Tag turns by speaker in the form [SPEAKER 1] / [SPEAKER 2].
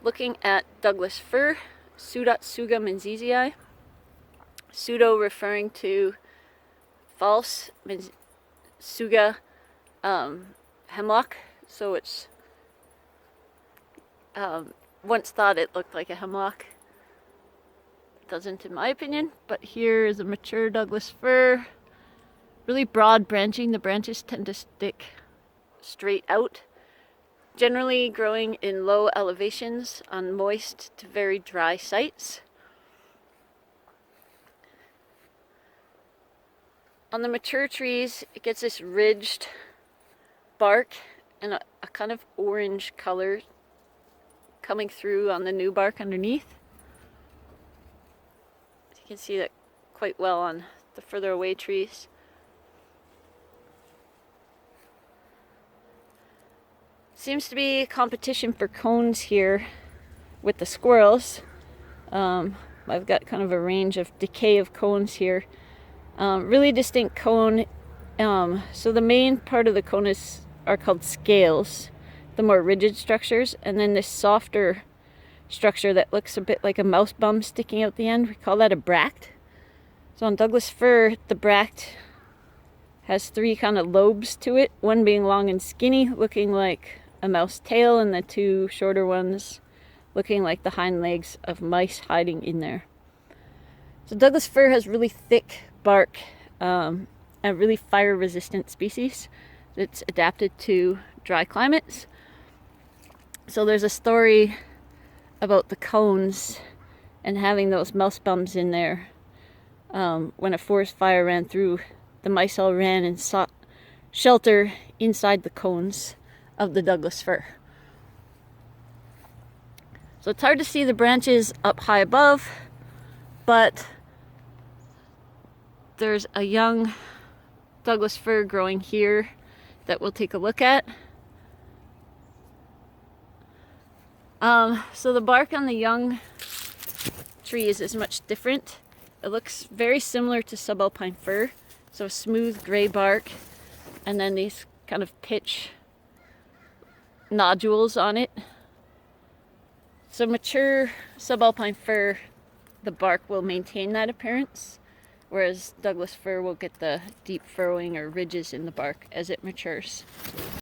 [SPEAKER 1] looking at Douglas-fir, Pseudotsuga menziesii. Pseudo referring to false, Tsuga hemlock, so it's once thought it looked like a hemlock. It doesn't in my opinion, but here is a mature Douglas-fir. Really broad branching, the branches tend to stick straight out. Generally growing in low elevations on moist to very dry sites. On the mature trees, it gets this ridged bark and a kind of orange color coming through on the new bark underneath. You can see that quite well on the further away trees. Seems to be competition for cones here with the squirrels. I've got kind of a range of decay of cones here. Really distinct cone. So the main part of the cone are called scales, the more rigid structures, and then this softer structure that looks a bit like a mouse bum sticking out the end, we call that a bract. So on Douglas-fir, the bract has three kind of lobes to it, one being long and skinny, looking like a mouse tail, and the two shorter ones looking like the hind legs of mice hiding in there. So Douglas-fir has really thick bark, a really fire resistant species that's adapted to dry climates. So there's a story about the cones and having those mouse bums in there. When a forest fire ran through, the mice all ran and sought shelter inside the cones of the Douglas-fir. So it's hard to see the branches up high above, but there's a young Douglas-fir growing here that we'll take a look at. So the bark on the young trees is much different. It looks very similar to subalpine fir, so smooth gray bark, and then these kind of pitch nodules on it. So mature subalpine fir, the bark will maintain that appearance, whereas Douglas-fir will get the deep furrowing or ridges in the bark as it matures.